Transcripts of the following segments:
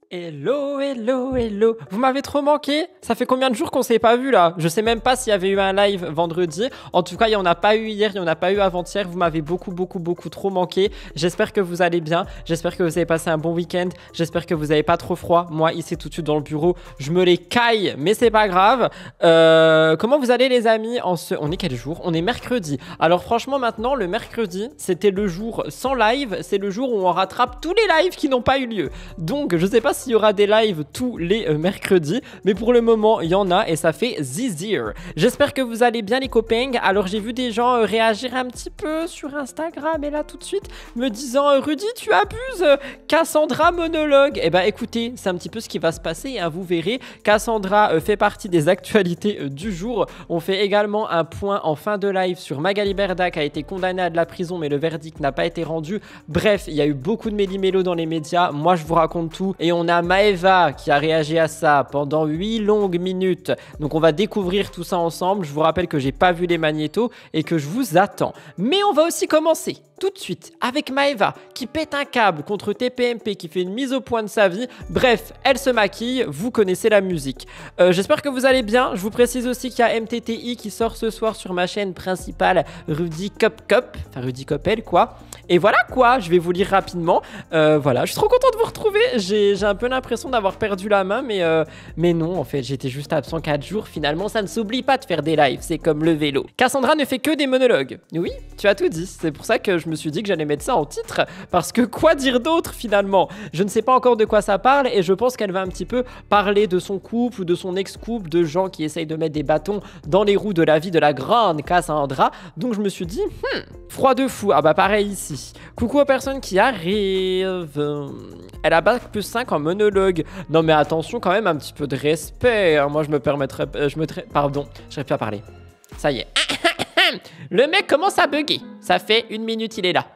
Hello, hello, hello. Vous m'avez trop manqué? Ça fait combien de jours qu'on s'est pas vu là? Je sais même pas s'il y avait eu un live vendredi. En tout cas, il n'y en a pas eu hier, il n'y en a pas eu avant-hier. Vous m'avez beaucoup trop manqué. J'espère que vous allez bien. J'espère que vous avez passé un bon week-end. J'espère que vous n'avez pas trop froid. Moi, ici, tout de suite dans le bureau, je me les caille, mais c'est pas grave. Comment vous allez les amis? On est quel jour? On est mercredi. Alors franchement, maintenant, le mercredi, c'était le jour sans live. C'est le jour où on rattrape tous les lives qui n'ont pas eu lieu. Donc, je sais pas s'il y aura des lives tous les mercredis, mais pour le moment il y en a et ça fait zizir. J'espère que vous allez bien les copains. Alors j'ai vu des gens réagir un petit peu sur Instagram et là tout de suite me disant Rudy tu abuses, Cassandra monologue. Et bah écoutez, c'est un petit peu ce qui va se passer, hein, vous verrez. Cassandra fait partie des actualités du jour. On fait également un point en fin de live sur Magali Berda qui a été condamnée à de la prison mais le verdict n'a pas été rendu. Bref, il y a eu beaucoup de méli-mélo dans les médias. Moi je vous raconte tout et on a Maeva qui a réagi à ça pendant 8 longues minutes. Donc on va découvrir tout ça ensemble. Je vous rappelle que j'ai pas vu les magnétos et que je vous attends. Mais on va aussi commencer tout de suite avec Maeva qui pète un câble contre TPMP, qui fait une mise au point de sa vie. Bref, elle se maquille, vous connaissez la musique. J'espère que vous allez bien. Je vous précise aussi qu'il y a MTTI qui sort ce soir sur ma chaîne principale, Rudy Cop, enfin Rudy Copel quoi. Et voilà quoi, je vais vous lire rapidement. Voilà, je suis trop content de vous retrouver. J'ai un peu l'impression d'avoir perdu la main, mais non, en fait, j'étais juste absent 4 jours. Finalement, ça ne s'oublie pas de faire des lives, c'est comme le vélo. Cassandra ne fait que des monologues. Oui, tu as tout dit. C'est pour ça que je me suis dit que j'allais mettre ça en titre, parce que quoi dire d'autre finalement? Je ne sais pas encore de quoi ça parle et je pense qu'elle va un petit peu parler de son couple ou de son ex-couple, de gens qui essayent de mettre des bâtons dans les roues de la vie de la grande Cassandra. Donc je me suis dit, froid de fou. Ah bah pareil ici. Coucou aux personnes qui arrivent. Elle a bac plus 5 en monologue. Non mais attention quand même, un petit peu de respect. Moi je me permettrais... Pardon, j'arrive plus à parler. Ça y est. Le mec commence à bugger. Ça fait 1 minute, il est là.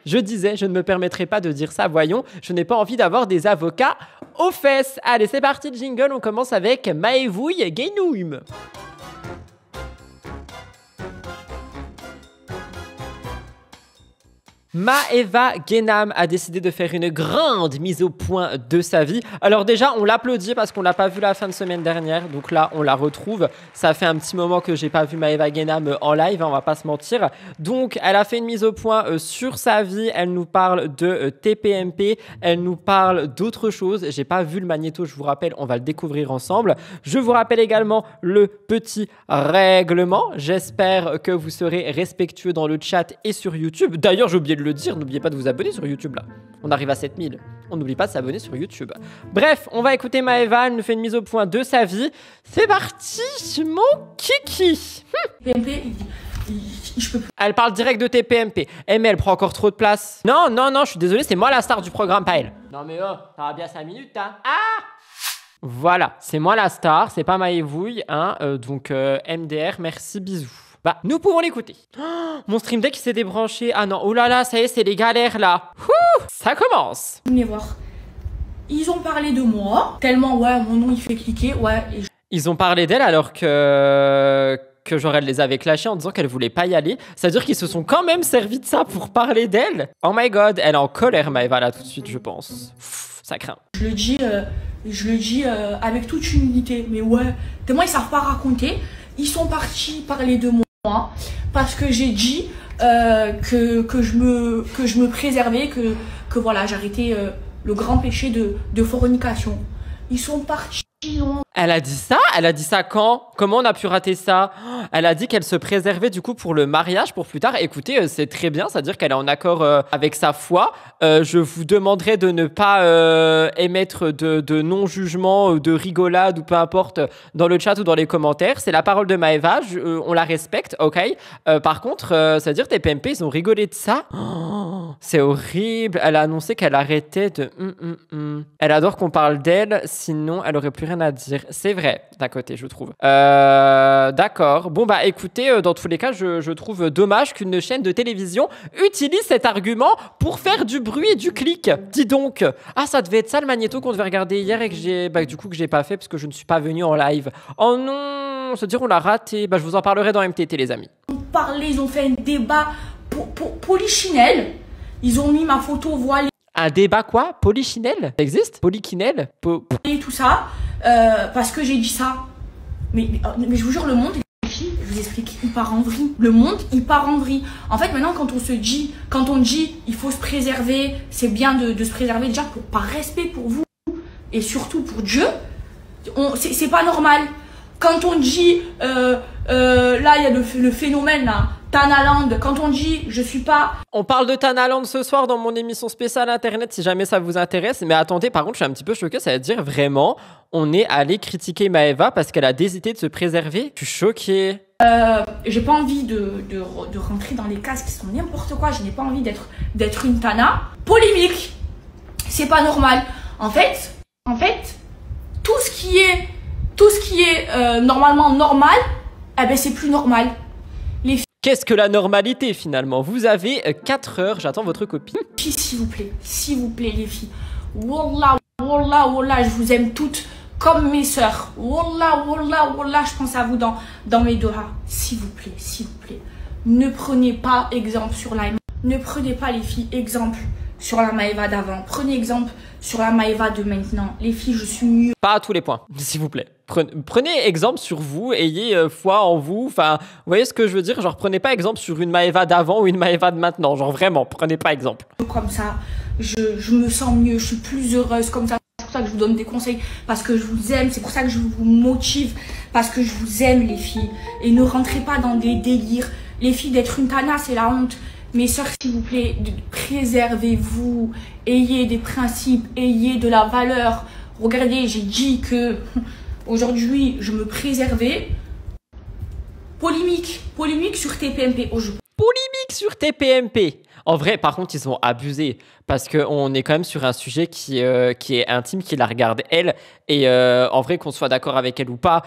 Je disais, je ne me permettrai pas de dire ça, voyons. Je n'ai pas envie d'avoir des avocats aux fesses. Allez, c'est parti le jingle. On commence avec Maevouille Gainoum. Maeva Genam a décidé de faire une grande mise au point de sa vie. Alors déjà, on l'applaudit parce qu'on l'a pas vu la fin de semaine dernière. Donc là, on la retrouve. Ça fait un petit moment que j'ai pas vu Maeva Genam en live, hein, on va pas se mentir. Donc, elle a fait une mise au point sur sa vie. Elle nous parle de TPMP. Elle nous parle d'autres choses. J'ai pas vu le magnéto, je vous rappelle. On va le découvrir ensemble. Je vous rappelle également le petit règlement. J'espère que vous serez respectueux dans le chat et sur YouTube. D'ailleurs, j'ai oublié de le dire, n'oubliez pas de vous abonner sur YouTube là. On arrive à 7000. On n'oublie pas de s'abonner sur YouTube. Bref, on va écouter Maeva, elle nous fait une mise au point de sa vie. C'est parti, mon kiki. Elle parle direct de TPMP. Eh mais elle prend encore trop de place. Non, je suis désolé, c'est moi la star du programme, pas elle. Non mais oh, t'auras bien 5 minutes, hein. Ah! Voilà, c'est moi la star, c'est pas Maevouille, hein. Donc MDR, merci, bisous. Bah, nous pouvons l'écouter. Oh, mon stream deck s'est débranché. Ah non, oh là là, ça y est, c'est les galères là. Ouh, ça commence. Venez voir. Ils ont parlé de moi. Tellement, ouais, mon nom il fait cliquer, ouais. Ils ont parlé d'elle alors que genre elle les avait clashés en disant qu'elle voulait pas y aller. C'est-à-dire qu'ils se sont quand même servis de ça pour parler d'elle. Oh my god, elle est en colère Maeva là tout de suite, je pense. Ça craint. Je le dis avec toute humilité. Mais ouais, tellement ils savent pas raconter. Ils sont partis parler de moi. Parce que j'ai dit que je me préservais, que voilà, j'arrêtais le grand péché de fornication. Ils sont partis. Elle a dit ça? Elle a dit ça quand? Comment on a pu rater ça? Elle a dit qu'elle se préservait du coup pour le mariage, pour plus tard. Écoutez, c'est très bien, c'est-à-dire qu'elle est en accord avec sa foi. Je vous demanderai de ne pas émettre de non-jugement, de rigolade ou peu importe dans le chat ou dans les commentaires. C'est la parole de Maeva, on la respecte, ok? Par contre, c'est-à-dire TPMP, ils ont rigolé de ça? Oh, c'est horrible. Elle a annoncé qu'elle arrêtait de... Elle adore qu'on parle d'elle, sinon elle aurait plus rien à dire. C'est vrai, d'un côté, je trouve. D'accord. Bon, bah écoutez, dans tous les cas, je trouve dommage qu'une chaîne de télévision utilise cet argument pour faire du bruit et du clic. Dis donc. Ah, ça devait être ça le magnéto qu'on devait regarder hier et que j'ai pas fait parce que je ne suis pas venu en live. Oh non, se dire on l'a raté. Bah je vous en parlerai dans MTT, les amis. Ils ont fait un débat polichinelle. Ils ont mis ma photo voilée. Un débat quoi? Polichinelle? Ça existe? Polychinelle? Et tout ça, parce que j'ai dit ça. Mais je vous jure, le monde, les filles, je vous explique, il part en vrille. Le monde, il part en vrille. En fait, maintenant, quand on dit, il faut se préserver, c'est bien de se préserver déjà par respect pour vous et surtout pour Dieu, c'est pas normal. Quand on dit, là, il y a le phénomène, là, Tanaland, quand on dit, je suis pas... On parle de Tanaland ce soir dans mon émission spéciale internet, si jamais ça vous intéresse. Mais attendez, par contre, je suis un petit peu choquée, ça veut dire vraiment, on est allé critiquer Maëva parce qu'elle a décidé de se préserver. Je suis choquée. J'ai pas envie de rentrer dans les cases qui sont n'importe quoi, je n'ai pas envie d'être une Tana. Polémique, c'est pas normal. En fait, tout ce qui est normalement normal, eh ben c'est plus normal. Qu'est-ce que la normalité finalement? Vous avez 4 heures, j'attends votre copine. S'il vous plaît les filles. Wallah, wallah, wallah, je vous aime toutes comme mes sœurs. Wallah, wallah, wallah, je pense à vous dans mes doigts. S'il vous plaît. Ne prenez pas exemple sur la... Ne prenez pas les filles exemple sur la Maëva d'avant. Prenez exemple sur la Maëva de maintenant. Les filles, je suis mieux. Pas à tous les points, s'il vous plaît. Prenez exemple sur vous, ayez foi en vous. Enfin, vous voyez ce que je veux dire? Genre, prenez pas exemple sur une Maëva d'avant ou une Maëva de maintenant. Genre, vraiment, prenez pas exemple. Comme ça, je me sens mieux, je suis plus heureuse comme ça. C'est pour ça que je vous donne des conseils, parce que je vous aime. C'est pour ça que je vous motive, parce que je vous aime, les filles. Et ne rentrez pas dans des délires. Les filles, d'être une Tana, c'est la honte. Mes sœurs, s'il vous plaît, préservez-vous. Ayez des principes, ayez de la valeur. Regardez, j'ai dit que aujourd'hui, je me préservais. Polémique sur TPMP. Polémique sur TPMP. En vrai, par contre, ils ont abusé parce qu'on est quand même sur un sujet qui est intime, qui la regarde elle. Et en vrai, qu'on soit d'accord avec elle ou pas,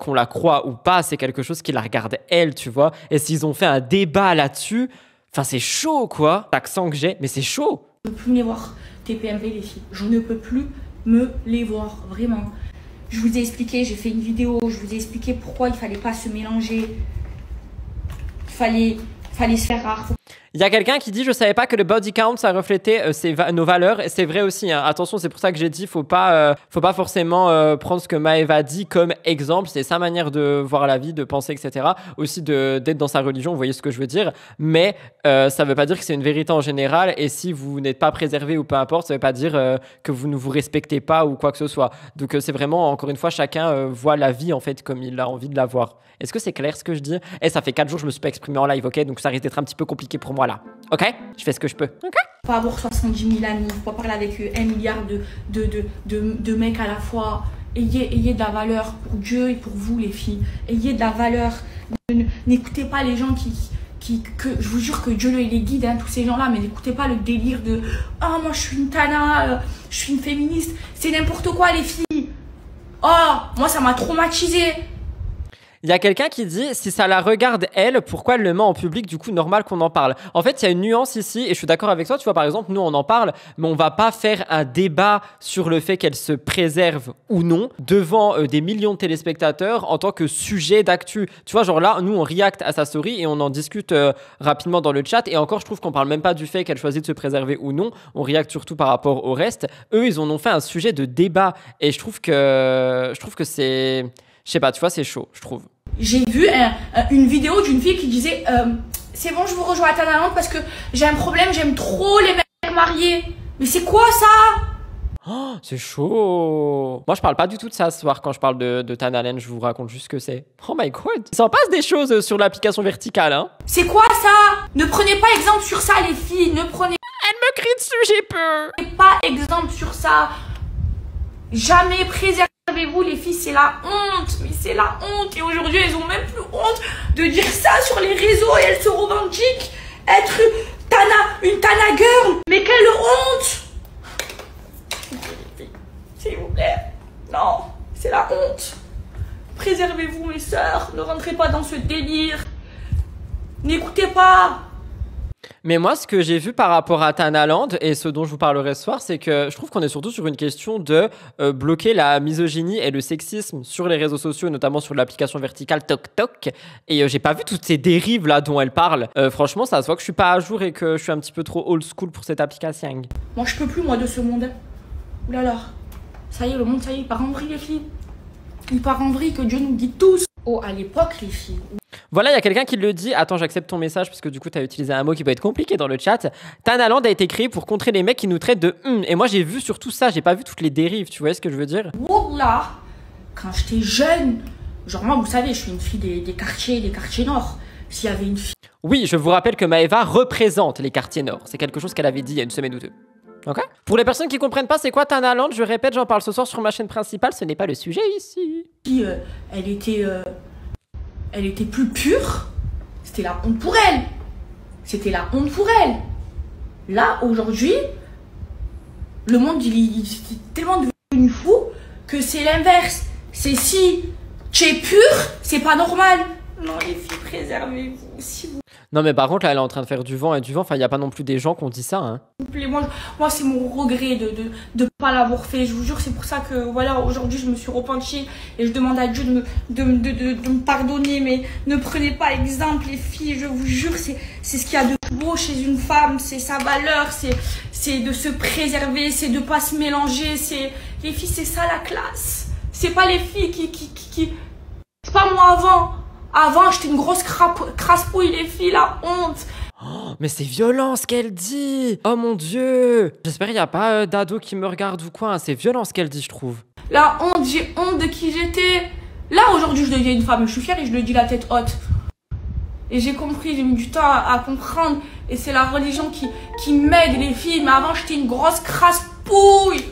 qu'on la croit ou pas, c'est quelque chose qui la regarde elle, tu vois. Et s'ils ont fait un débat là-dessus, enfin, c'est chaud, quoi. L'accent que j'ai, mais c'est chaud. Je ne peux plus me les voir, TPMP, les filles. Je ne peux plus me les voir, vraiment. Je vous ai expliqué, j'ai fait une vidéo, je vous ai expliqué pourquoi il fallait pas se mélanger. Fallait se faire rare. Il y a quelqu'un qui dit « Je savais pas que le body count, ça reflétait nos valeurs. » C'est vrai aussi. Hein. Attention, c'est pour ça que j'ai dit « Faut pas forcément prendre ce que Maëva dit comme exemple. » C'est sa manière de voir la vie, de penser, etc. Aussi d'être dans sa religion, vous voyez ce que je veux dire. Mais ça veut pas dire que c'est une vérité en général. Et si vous n'êtes pas préservé ou peu importe, ça veut pas dire que vous ne vous respectez pas ou quoi que ce soit. Donc c'est vraiment, encore une fois, chacun voit la vie en fait comme il a envie de la voir. Est-ce que c'est clair ce que je dis? Ça fait 4 jours que je me suis pas exprimé en live, ok? Donc ça risque d'être un petit peu compliqué pour moi là. Ok? Je fais ce que je peux. Ok? Faut pas avoir 70 000 amis, faut pas parler avec 1 milliard de mecs à la fois. Ayez de la valeur pour Dieu et pour vous, les filles. Ayez de la valeur. N'écoutez pas les gens je vous jure que Dieu les guide, hein, tous ces gens-là, mais n'écoutez pas le délire de « Ah, moi je suis une Tana, je suis une féministe. » C'est n'importe quoi, les filles. Oh, moi ça m'a traumatisée. Il y a quelqu'un qui dit, si ça la regarde elle, pourquoi elle le met en public, du coup normal qu'on en parle. En fait, il y a une nuance ici, et je suis d'accord avec toi, tu vois, par exemple, nous on en parle, mais on va pas faire un débat sur le fait qu'elle se préserve ou non, devant des millions de téléspectateurs, en tant que sujet d'actu. Tu vois, genre là, nous on react à sa story, et on en discute rapidement dans le chat, et encore, je trouve qu'on parle même pas du fait qu'elle choisit de se préserver ou non, on react surtout par rapport au reste. Eux, ils en ont fait un sujet de débat, et je trouve que c'est... Je sais pas, tu vois, c'est chaud, je trouve. J'ai vu une vidéo d'une fille qui disait c'est bon, je vous rejoins à Tanaland parce que j'ai un problème, j'aime trop les mecs mariés. Mais c'est quoi ça? Oh, c'est chaud. Moi, je parle pas du tout de ça ce soir quand je parle de Tanaland, je vous raconte juste ce que c'est. Oh my god. Il s'en passe des choses sur l'application verticale, hein. C'est quoi ça? Ne prenez pas exemple sur ça, les filles. Ne prenez... Elle me crie dessus, j'ai peur. Pas exemple sur ça. Jamais préservez-vous, les filles, c'est la honte. Mais c'est la honte. Et aujourd'hui, elles ont même plus honte de dire ça sur les réseaux et elles se revendiquent être une Tana girl. Mais quelle honte! S'il vous plaît. Non, c'est la honte. Préservez-vous, mes sœurs. Ne rentrez pas dans ce délire. N'écoutez pas. Mais moi, ce que j'ai vu par rapport à Tanaland et ce dont je vous parlerai ce soir, c'est que je trouve qu'on est surtout sur une question de bloquer la misogynie et le sexisme sur les réseaux sociaux, notamment sur l'application verticale TokTok. Et j'ai pas vu toutes ces dérives là dont elle parle. Franchement, ça se voit que je suis pas à jour et que je suis un petit peu trop old school pour cette application. Moi, je peux plus, moi, de ce monde. Ouh là là. Ça y est, le monde, ça y est, il part en vrille, les filles. Il part en vrille, que Dieu nous guide tous. Oh, à l'époque, les filles. Voilà, il y a quelqu'un qui le dit. Attends, j'accepte ton message parce que du coup, tu as utilisé un mot qui peut être compliqué dans le chat. Tanaland a été créé pour contrer les mecs qui nous traitent de Et moi, j'ai vu surtout ça. J'ai pas vu toutes les dérives. Tu vois ce que je veux dire? Wallah, quand j'étais jeune, genre moi, vous savez, je suis une fille des quartiers nord. S'il y avait une fille. Oui, je vous rappelle que Maëva représente les quartiers nord. C'est quelque chose qu'elle avait dit il y a une semaine ou deux. Ok. Pour les personnes qui comprennent pas c'est quoi Tanaland, je répète, j'en parle ce soir sur ma chaîne principale. Ce n'est pas le sujet ici. Elle était plus pure. C'était la honte pour elle. C'était la honte pour elle. Là, aujourd'hui, le monde, il est tellement devenu fou que c'est l'inverse. C'est si tu es pure, c'est pas normal. Non, les filles, préservez-vous. Si vous Non, mais par contre, là, elle est en train de faire du vent et du vent. Enfin, il n'y a pas non plus des gens qui ont dit ça. Hein. vous plaît, moi c'est mon regret de pas l'avoir fait. Je vous jure, c'est pour ça que, voilà, aujourd'hui, je me suis repentie et je demande à Dieu de me pardonner. Mais ne prenez pas exemple, les filles. Je vous jure, c'est ce qu'il y a de beau chez une femme. C'est sa valeur, c'est de se préserver, c'est de pas se mélanger. Les filles, c'est ça la classe. C'est pas les filles qui... C'est pas moi avant. Avant, j'étais une grosse crasse-pouille, les filles, la honte. Oh, mais c'est violent ce qu'elle dit. Oh mon Dieu. J'espère qu'il n'y a pas d'ado qui me regarde ou quoi. C'est violent ce qu'elle dit, je trouve. La honte, j'ai honte de qui j'étais. Là, aujourd'hui, je deviens une femme. Je suis fière et je le dis la tête haute. Et j'ai compris, j'ai mis du temps à comprendre. Et c'est la religion qui m'aide, les filles. Mais avant, j'étais une grosse crasse-pouille.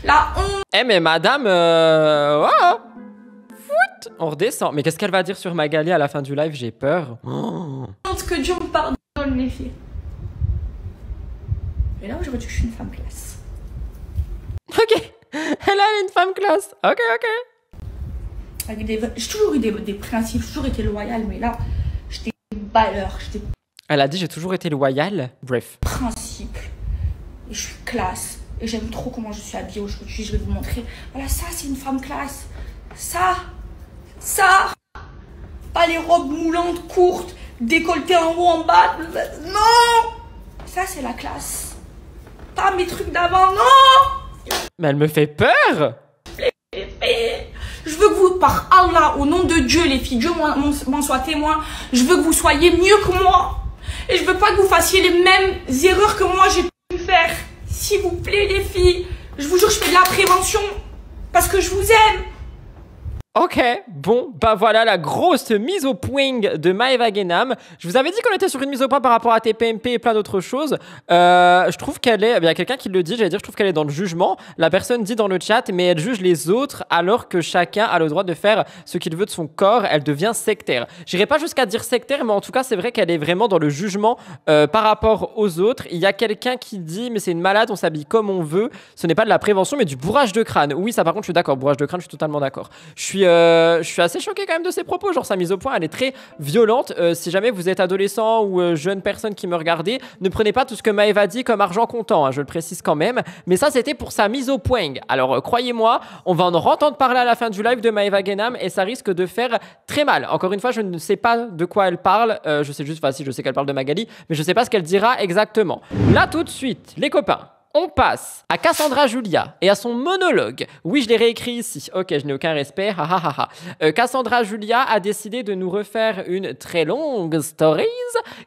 La honte. Eh mais madame, on redescend. Mais qu'est-ce qu'elle va dire sur Magali à la fin du live? J'ai peur. Oh. Que Dieu me pardonne, les filles. Et là, aujourd'hui, je suis une femme classe. Ok. Elle est une femme classe. Ok. J'ai toujours eu des principes, j'ai toujours été loyale, mais là, j'étais une valeur. Elle a dit j'ai toujours été loyale. Bref. Principe. Et je suis classe. Et j'aime trop comment je suis habillée aujourd'hui. Je vais vous montrer. Voilà, ça, c'est une femme classe. Ça. Pas les robes moulantes, courtes, décolletées en haut, en bas. Non. Ça, c'est la classe. Pas mes trucs d'avant, non. Mais elle me fait peur. Je veux que vous, par Allah, au nom de Dieu, les filles, Dieu m'en soit témoin, je veux que vous soyez mieux que moi. Et je veux pas que vous fassiez les mêmes erreurs que moi j'ai pu faire. S'il vous plaît, les filles, je vous jure, je fais de la prévention parce que je vous aime. Ok, bon, bah voilà la grosse mise au point de Maëva Guénam. Je vous avais dit qu'on était sur une mise au point par rapport à TPMP et plein d'autres choses. Je trouve qu'elle est... Il y a quelqu'un qui le dit, j'allais dire, je trouve qu'elle est dans le jugement. La personne dit dans le chat, mais elle juge les autres alors que chacun a le droit de faire ce qu'il veut de son corps. Elle devient sectaire. J'irai pas jusqu'à dire sectaire, mais en tout cas, c'est vrai qu'elle est vraiment dans le jugement par rapport aux autres. Il y a quelqu'un qui dit, mais c'est une malade, on s'habille comme on veut. Ce n'est pas de la prévention, mais du bourrage de crâne. Oui, ça par contre, je suis d'accord. Bourrage de crâne, je suis totalement d'accord. Je suis assez choqué quand même de ses propos, genre sa mise au point elle est très violente. Si jamais vous êtes adolescent ou jeune personne qui me regardez, ne prenez pas tout ce que Maëva dit comme argent comptant, hein, je le précise quand même, mais ça c'était pour sa mise au point. Alors croyez-moi, on va en entendre parler à la fin du live de Maëva Guénam et ça risque de faire très mal. Encore une fois, je ne sais pas de quoi elle parle, je sais juste, enfin si je sais qu'elle parle de Magali, mais je sais pas ce qu'elle dira exactement. Là tout de suite, les copains, on passe à Cassandra Julia et à son monologue. Oui, je l'ai réécrit ici. Ok, je n'ai aucun respect. Cassandra Julia a décidé de nous refaire une très longue stories,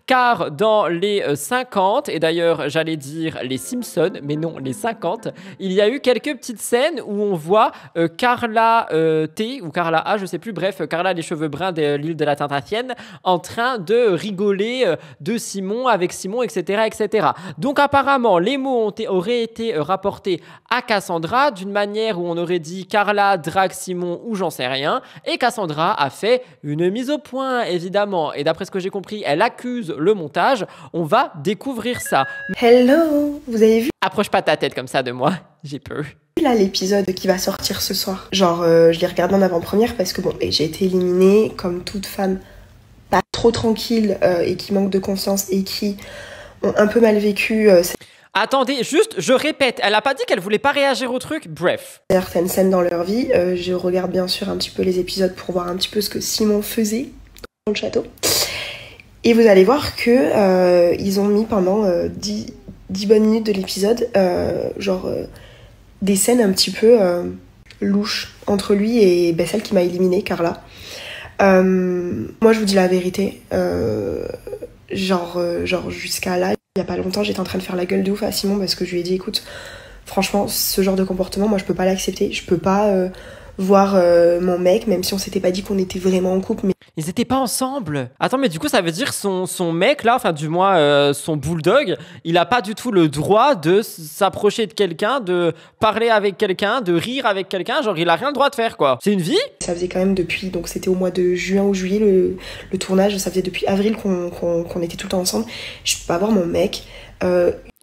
car dans les 50, et d'ailleurs j'allais dire les Simpsons, mais non, les 50, il y a eu quelques petites scènes où on voit Carla T ou Carla A, je sais plus, bref, Carla les cheveux bruns de l'île de la Tintatienne, en train de rigoler de Simon, avec Simon, etc., etc. Donc apparemment, les mots auraient été rapportés à Cassandra d'une manière où on aurait dit Carla drague Simon ou j'en sais rien, et Cassandra a fait une mise au point évidemment, et d'après ce que j'ai compris elle accuse le montage. On va découvrir ça. Hello, vous avez vu Approche pas ta tête comme ça de moi, j'ai peur. là l'épisode qui va sortir ce soir? Genre je l'ai regardé en avant-première parce que bon, j'ai été éliminée comme toute femme pas trop tranquilles et qui manquent de confiance et qui ont un peu mal vécu Attendez, juste, je répète, elle a pas dit qu'elle voulait pas réagir au truc. Bref. certaines scènes dans leur vie. Je regarde bien sûr un petit peu les épisodes pour voir un petit peu ce que Simon faisait dans le château. Et vous allez voir que ils ont mis pendant 10 bonnes minutes de l'épisode des scènes un petit peu louches entre lui et celle qui m'a éliminée, Carla. Moi je vous dis la vérité, jusqu'à là, il y a pas longtemps, j'étais en train de faire la gueule de ouf à Simon parce que je lui ai dit écoute, franchement ce genre de comportement moi je peux pas l'accepter, je peux pas voir mon mec, même si on s'était pas dit qu'on était vraiment en couple, mais Ils étaient pas ensemble. Attends, mais du coup, ça veut dire son mec, là, enfin, du moins, son bulldog, il a pas du tout le droit de s'approcher de quelqu'un, de parler avec quelqu'un, de rire avec quelqu'un. Genre, il a rien le droit de faire, quoi. C'est une vie. ça faisait quand même depuis, donc c'était au mois de juin ou juillet le tournage, ça faisait depuis avril qu'on était tout le temps ensemble. Je peux pas voir mon mec.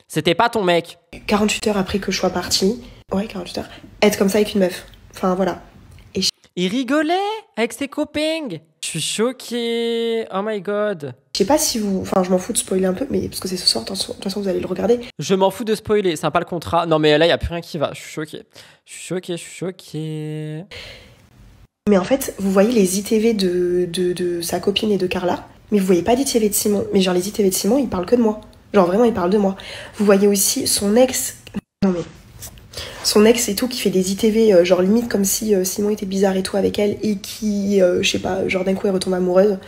C'était pas ton mec. 48 heures après que je sois partie, ouais 48 heures, être comme ça avec une meuf. Enfin voilà. Il rigolait avec ses copains. Je suis choquée. Oh my god. Je sais pas si vous... Enfin, je m'en fous de spoiler un peu, mais parce que c'est ce soir, de toute façon, vous allez le regarder. Je m'en fous de spoiler, c'est pas le contrat. Non, mais là, il y a plus rien qui va. Je suis choquée. Mais en fait, vous voyez les ITV de sa copine et de Carla, mais vous voyez pas d'ITV de Simon. Mais genre, les ITV de Simon, ils parlent que de moi. Genre, vraiment, ils parlent de moi. Vous voyez aussi son ex... Non, mais... Son ex et tout, qui fait des ITV, genre limite comme si Simon était bizarre et tout avec elle, et qui, je sais pas, genre d'un coup, elle retombe amoureuse.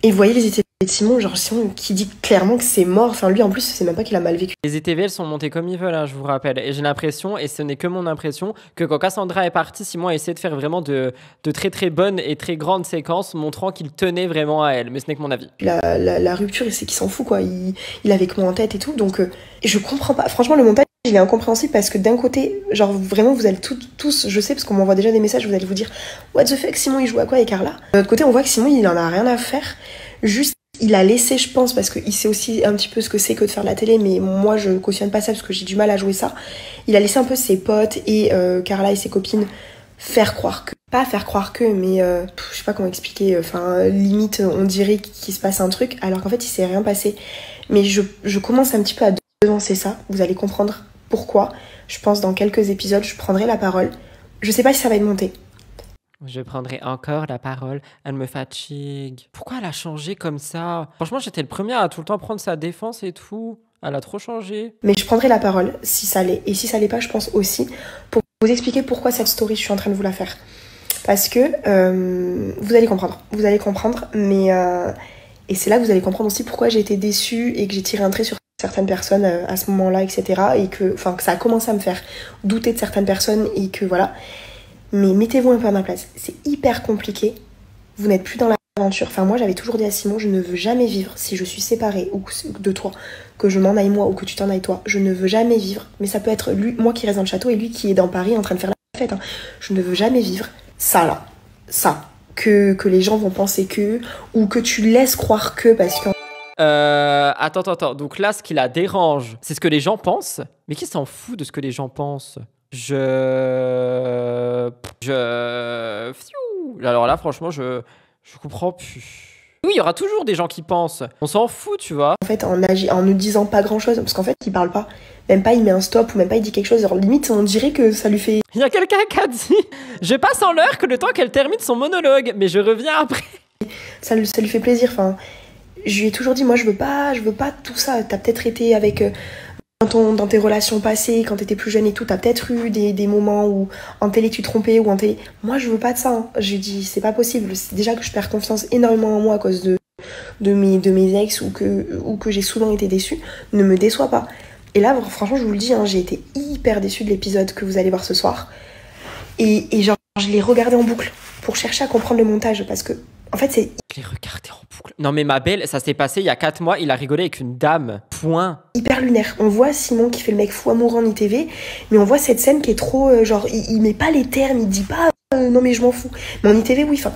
Et vous voyez les ITV de Simon, genre Simon qui dit clairement que c'est mort. Enfin, lui, en plus, c'est même pas qu'il a mal vécu. Les ETV, elles sont montées comme ils veulent, hein, je vous rappelle. Et j'ai l'impression, et ce n'est que mon impression, que quand Cassandra est partie, Simon a essayé de faire vraiment de très très bonnes et très grandes séquences, montrant qu'il tenait vraiment à elle. Mais ce n'est que mon avis. La rupture, c'est qu'il s'en fout, quoi. Il avait que moi en tête et tout, donc je comprends pas. Franchement, le montage, il est incompréhensible parce que d'un côté, genre vraiment, vous allez tous, je sais, parce qu'on m'envoie déjà des messages, vous allez vous dire what the fuck, Simon, il joue à quoi avec Carla? De l'autre côté, on voit que Simon, il en a rien à faire. Juste, il a laissé, je pense, parce qu'il sait aussi un petit peu ce que c'est que de faire de la télé, mais moi, je ne cautionne pas ça parce que j'ai du mal à jouer ça. Il a laissé un peu ses potes et Carla et ses copines faire croire que... Pas faire croire que, mais je sais pas comment expliquer. Enfin, limite, on dirait qu'il se passe un truc, alors qu'en fait, il s'est rien passé. Mais je commence un petit peu à devancer ça. Vous allez comprendre pourquoi. Je pense dans quelques épisodes, je prendrai la parole. Je sais pas si ça va être monté. Je prendrai encore la parole, elle me fatigue. Pourquoi elle a changé comme ça? Franchement, j'étais le premier à tout le temps prendre sa défense et tout. Elle a trop changé. Mais je prendrai la parole si ça l'est. Et si ça l'est pas, je pense aussi pour vous expliquer pourquoi cette story, je suis en train de vous la faire. Parce que vous allez comprendre, mais et c'est là que vous allez comprendre aussi pourquoi j'ai été déçue et que j'ai tiré un trait sur certaines personnes à ce moment-là, etc. Et que ça a commencé à me faire douter de certaines personnes et que voilà. Mais mettez-vous un peu à ma place. C'est hyper compliqué. Vous n'êtes plus dans l'aventure. Enfin, moi, j'avais toujours dit à Simon, je ne veux jamais vivre si je suis séparée ou de toi, que je m'en aille moi ou que tu t'en ailles toi. Je ne veux jamais vivre. Mais ça peut être lui, moi qui reste dans le château et lui qui est dans Paris en train de faire la fête. Hein. Je ne veux jamais vivre ça là. Ça. Que les gens vont penser que, ou que tu laisses croire que, parce que... Attends. Donc là, ce qui la dérange, c'est ce que les gens pensent. Mais qui s'en fout de ce que les gens pensent? Alors là, franchement, je comprends plus. Oui, il y aura toujours des gens qui pensent. On s'en fout, tu vois. En fait, en ne disant pas grand-chose, parce qu'en fait, il parle pas. Même pas, il met un stop, ou même pas, il dit quelque chose. Genre, limite, on dirait que ça lui fait... Il y a quelqu'un qui a dit « Je passe en l'heure que le temps qu'elle termine son monologue, mais je reviens après. » Ça lui fait plaisir, enfin... Je lui ai toujours dit, moi, je veux pas tout ça. T'as peut-être été avec... Dans tes relations passées, quand t'étais plus jeune et tout, t'as peut-être eu des moments où en télé tu te trompais ou en télé... Moi, je veux pas de ça. Hein. Je lui dis, c'est pas possible. C'est déjà que je perds confiance énormément en moi à cause de mes ex ou que j'ai souvent été déçue. Ne me déçois pas. Et là, franchement, je vous le dis, hein, j'ai été hyper déçue de l'épisode que vous allez voir ce soir. Et genre, je l'ai regardé en boucle pour chercher à comprendre le montage parce que, en fait, c'est... Je l'ai regardé en boucle. Non mais ma belle, ça s'est passé il y a 4 mois, il a rigolé avec une dame. Point. Hyper lunaire. On voit Simon qui fait le mec fou amoureux en ITV, mais on voit cette scène qui est trop... genre, il met pas les termes, il dit pas non mais je m'en fous. Mais en ITV, oui, enfin...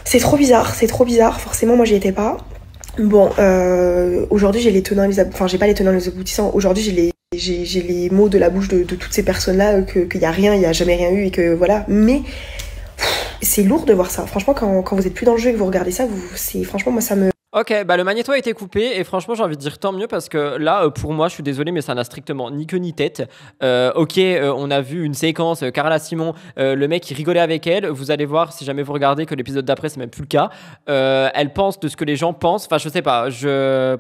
C'est trop bizarre. Forcément, moi, j'y étais pas. Bon, aujourd'hui, j'ai les tenants, enfin, j'ai pas les tenants, les aboutissants. Aujourd'hui, j'ai les mots de la bouche de toutes ces personnes-là, qu'il y a rien, il y a jamais rien eu, et que voilà. Mais... c'est lourd de voir ça. Franchement, quand vous êtes plus dans le jeu et que vous regardez ça, franchement, moi, ça me... Ok, bah le magnéto a été coupé et franchement j'ai envie de dire tant mieux parce que là pour moi je suis désolé mais ça n'a strictement ni queue ni tête. On a vu une séquence, Carla Simon, le mec il rigolait avec elle, vous allez voir si jamais vous regardez que l'épisode d'après c'est même plus le cas. Elle pense de ce que les gens pensent, enfin je sais pas, j'ai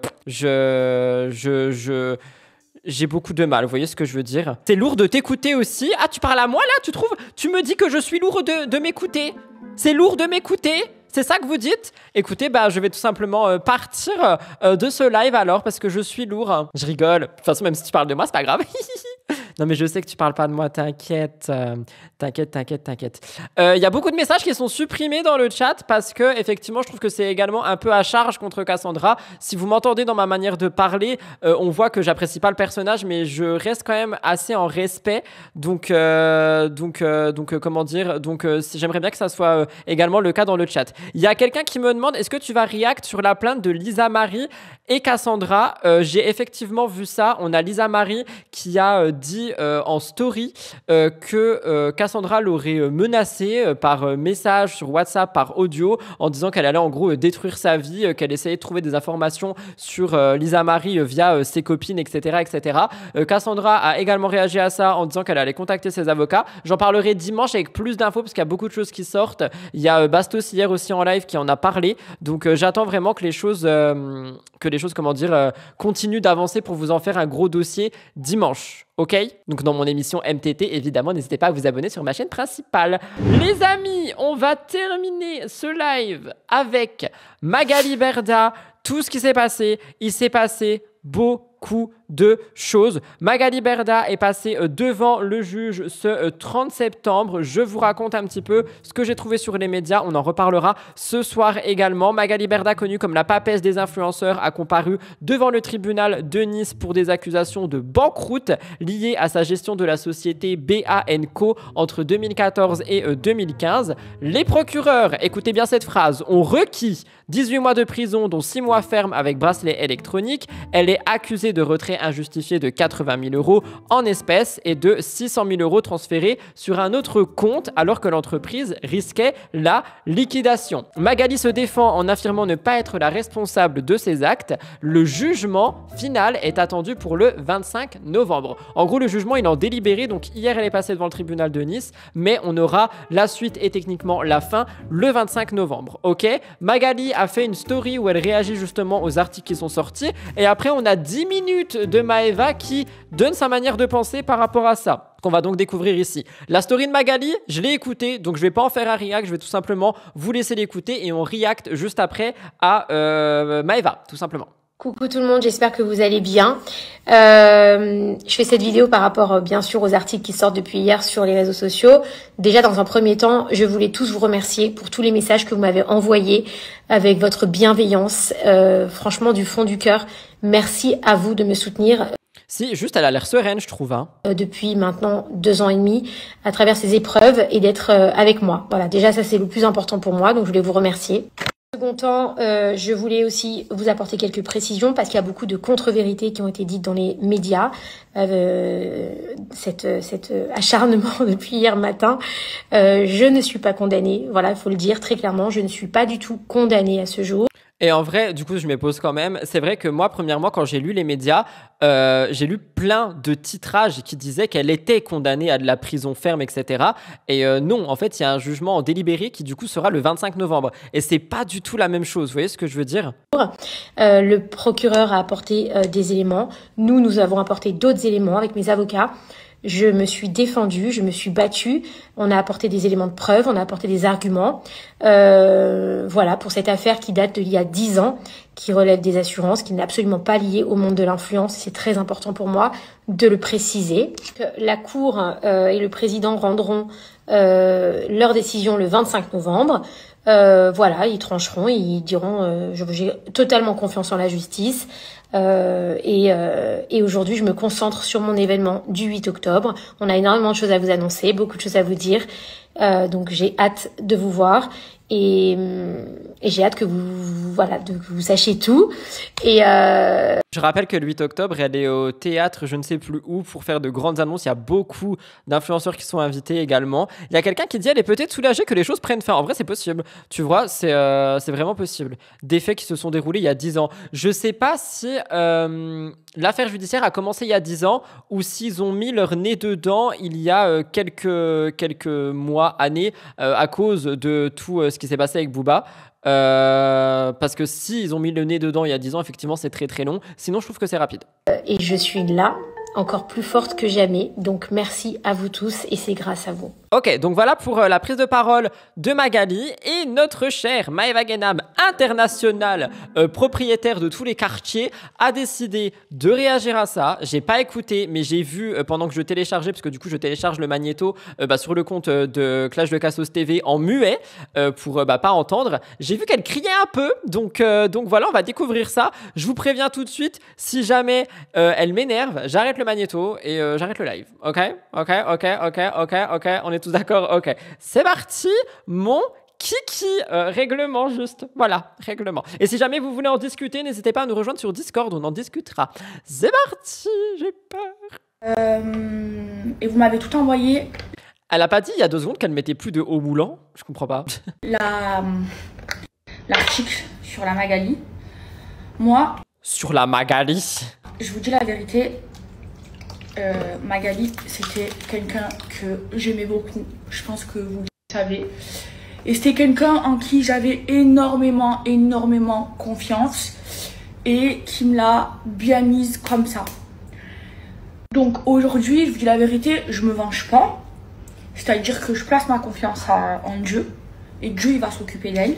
beaucoup de mal, vous voyez ce que je veux dire? C'est lourd de t'écouter aussi. Ah tu parles à moi là, tu trouves? Tu me dis que je suis lourd de m'écouter? C'est lourd de m'écouter? C'est ça que vous dites? Écoutez, bah, je vais tout simplement partir de ce live alors parce que je suis lourd. Hein. Je rigole. De toute façon, même si tu parles de moi, c'est pas grave. Non, mais je sais que tu parles pas de moi, t'inquiète. T'inquiète. Il y a beaucoup de messages qui sont supprimés dans le chat parce que, effectivement, je trouve que c'est également un peu à charge contre Cassandra. Si vous m'entendez dans ma manière de parler, on voit que j'apprécie pas le personnage, mais je reste quand même assez en respect. Donc, comment dire? Donc, j'aimerais bien que ça soit également le cas dans le chat. Il y a quelqu'un qui me demande, est-ce que tu vas react sur la plainte de Lisa Marie et Cassandra? J'ai effectivement vu ça. On a Lisa Marie qui a dit en story que Cassandra l'aurait menacée par message sur WhatsApp, par audio, en disant qu'elle allait en gros détruire sa vie, qu'elle essayait de trouver des informations sur Lisa Marie via ses copines, etc. Cassandra a également réagi à ça en disant qu'elle allait contacter ses avocats. J'en parlerai dimanche avec plus d'infos parce qu'il y a beaucoup de choses qui sortent. Il y a Bastos hier aussi en live qui en a parlé. Donc j'attends vraiment que les choses, continuent d'avancer pour vous en faire un gros dossier dimanche. Ok, donc dans mon émission MTT, évidemment, n'hésitez pas à vous abonner sur ma chaîne principale. Les amis, on va terminer ce live avec Magali Berda. Tout ce qui s'est passé, il s'est passé beaucoup de choses. Magali Berda est passée devant le juge ce 30 septembre. Je vous raconte un petit peu ce que j'ai trouvé sur les médias. On en reparlera ce soir également. Magali Berda, connue comme la papesse des influenceurs, a comparu devant le tribunal de Nice pour des accusations de banqueroute liées à sa gestion de la société BAN Co entre 2014 et 2015. Les procureurs, écoutez bien cette phrase, ont requis 18 mois de prison, dont 6 mois ferme avec bracelet électronique. Elle est accusée de retrait injustifié de 80 000 € en espèces et de 600 000 € transférés sur un autre compte alors que l'entreprise risquait la liquidation. Magali se défend en affirmant ne pas être la responsable de ses actes. Le jugement final est attendu pour le 25 novembre. En gros, le jugement il est en délibéré, donc hier elle est passée devant le tribunal de Nice, mais on aura la suite et techniquement la fin le 25 novembre. Ok, Magali a fait une story où elle réagit justement aux articles qui sont sortis et après on a 10 minutes de Maëva qui donne sa manière de penser par rapport à ça, qu'on va donc découvrir ici. La story de Magali, je l'ai écoutée, donc je vais pas en faire un react, je vais tout simplement vous laisser l'écouter et on react juste après à Maëva, tout simplement. Coucou tout le monde, j'espère que vous allez bien. Je fais cette vidéo par rapport bien sûr aux articles qui sortent depuis hier sur les réseaux sociaux. Déjà dans un premier temps, je voulais tous vous remercier pour tous les messages que vous m'avez envoyés avec votre bienveillance. Franchement du fond du cœur, merci à vous de me soutenir. Si, juste elle a l'air sereine je trouve. Hein. Depuis maintenant 2 ans et demi à travers ces épreuves et d'être avec moi. Voilà, déjà ça c'est le plus important pour moi, donc je voulais vous remercier. Second temps, je voulais aussi vous apporter quelques précisions parce qu'il y a beaucoup de contre-vérités qui ont été dites dans les médias. Cet acharnement depuis hier matin. Je ne suis pas condamnée, voilà, il faut le dire très clairement, je ne suis pas du tout condamnée à ce jour. Et en vrai, du coup, je me pose quand même. C'est vrai que moi, premièrement, quand j'ai lu les médias, j'ai lu plein de titrages qui disaient qu'elle était condamnée à de la prison ferme, etc. Et non, en fait, il y a un jugement en délibéré qui, du coup, sera le 25 novembre. Et c'est pas du tout la même chose. Vous voyez ce que je veux dire? Le procureur a apporté des éléments. Nous avons apporté d'autres éléments avec mes avocats. Je me suis défendue, je me suis battue. On a apporté des éléments de preuve, on a apporté des arguments. Voilà, pour cette affaire qui date d'il y a 10 ans, qui relève des assurances, qui n'est absolument pas liée au monde de l'influence. C'est très important pour moi de le préciser. La Cour et le président rendront leur décision le 25 novembre. Voilà, ils trancheront, ils diront j'ai totalement confiance en la justice. Et aujourd'hui, je me concentre sur mon événement du 8 octobre. On a énormément de choses à vous annoncer, beaucoup de choses à vous dire. Donc j'ai hâte de vous voir et j'ai hâte que vous sachiez tout. Et je rappelle que le 8 octobre, elle est au théâtre, je ne sais plus où, pour faire de grandes annonces. Il y a beaucoup d'influenceurs qui sont invités également. Il y a quelqu'un qui dit elle est peut-être soulagée que les choses prennent fin. En vrai, c'est possible. Tu vois, c'est vraiment possible. Des faits qui se sont déroulés il y a 10 ans. Je sais pas si l'affaire judiciaire a commencé il y a 10 ans ou s'ils ont mis leur nez dedans il y a quelques mois, années, à cause de tout ce qui s'est passé avec Booba. Parce que s'ils ont mis le nez dedans il y a 10 ans, effectivement, c'est très très long. Sinon, je trouve que c'est rapide. Et je suis là, encore plus forte que jamais. Donc, merci à vous tous et c'est grâce à vous. Ok, donc voilà pour la prise de parole de Magali et notre chère Maeva Guénam, internationale, propriétaire de tous les quartiers, a décidé de réagir à ça. J'ai pas écouté, mais j'ai vu pendant que je téléchargeais, parce que du coup je télécharge le magnéto sur le compte de Clash de Cassos TV en muet pour pas entendre. J'ai vu qu'elle criait un peu, donc voilà, on va découvrir ça. Je vous préviens tout de suite, si jamais elle m'énerve, j'arrête le magnéto et j'arrête le live. Ok, on est tous d'accord? Ok, c'est parti, mon kiki, règlement juste, voilà, règlement. Et si jamais vous voulez en discuter, n'hésitez pas à nous rejoindre sur Discord, on en discutera. C'est parti, j'ai peur. Et vous m'avez tout envoyé. Elle a pas dit il y a 2 secondes qu'elle mettait plus de haut moulant? Je comprends pas. L'article sur la Magali. Moi... Sur la Magali? Je vous dis la vérité, Magali, c'était quelqu'un que j'aimais beaucoup. Je pense que vous le savez. Et c'était quelqu'un en qui j'avais énormément confiance et qui me l'a bien mise comme ça. Donc aujourd'hui, je vous dis la vérité, je me venge pas. C'est-à-dire que je place ma confiance en Dieu. Et Dieu, il va s'occuper d'elle.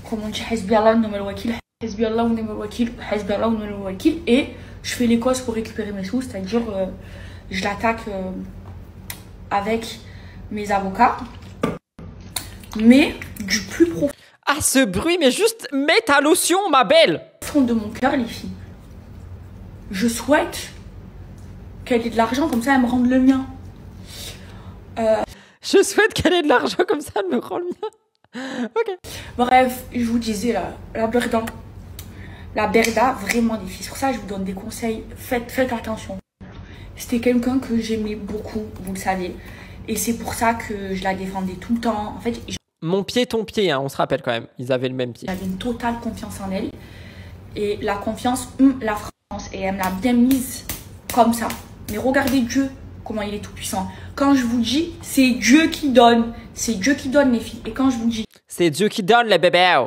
Comme on dit, Hasbi Allah wa ni'mal wakil, Hasbi Allah wa ni'mal wakil, Hasbi Allah wa ni'mal wakil. Et je fais les causes pour récupérer mes sous, c'est-à-dire je l'attaque avec mes avocats. Mais du plus profond. Ah, ce bruit, mais juste mets ta lotion, ma belle! Au fond de mon cœur, les filles, je souhaite qu'elle ait de l'argent, comme ça elle me rende le mien. Je souhaite qu'elle ait de l'argent, comme ça elle me rend le mien. Ok. Bref, je vous disais la Berda. La Berda, vraiment les filles. C'est pour ça que je vous donne des conseils. Faites attention. C'était quelqu'un que j'aimais beaucoup, vous le savez. Et c'est pour ça que je la défendais tout le temps. En fait, mon pied, ton pied, hein, on se rappelle quand même. Ils avaient le même pied. J'avais une totale confiance en elle. Et la confiance, la France. Et elle me l'a bien mise comme ça. Mais regardez Dieu, comment il est tout puissant. Quand je vous dis, c'est Dieu qui donne. C'est Dieu qui donne, les filles. Et quand je vous dis, c'est Dieu qui donne, les bébés.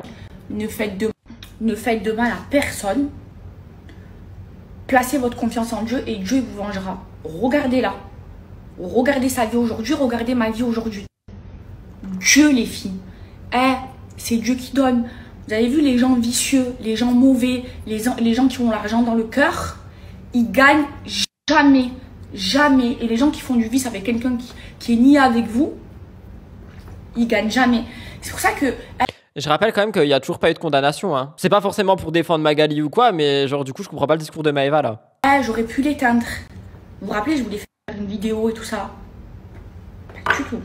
Ne faites de mal à personne. Placez votre confiance en Dieu et Dieu vous vengera. Regardez-la. Regardez sa vie aujourd'hui, regardez ma vie aujourd'hui. Dieu, les filles. C'est Dieu qui donne. Vous avez vu les gens vicieux, les gens mauvais, les gens qui ont l'argent dans le cœur, ils gagnent jamais. Jamais. Et les gens qui font du vice avec quelqu'un qui est nié avec vous, ils gagnent jamais. C'est pour ça que... Je rappelle quand même qu'il n'y a toujours pas eu de condamnation. Hein. C'est pas forcément pour défendre Magali ou quoi, mais genre du coup je comprends pas le discours de Maeva là. J'aurais pu l'éteindre. Vous vous rappelez, je voulais faire une vidéo et tout ça. Pas du tout.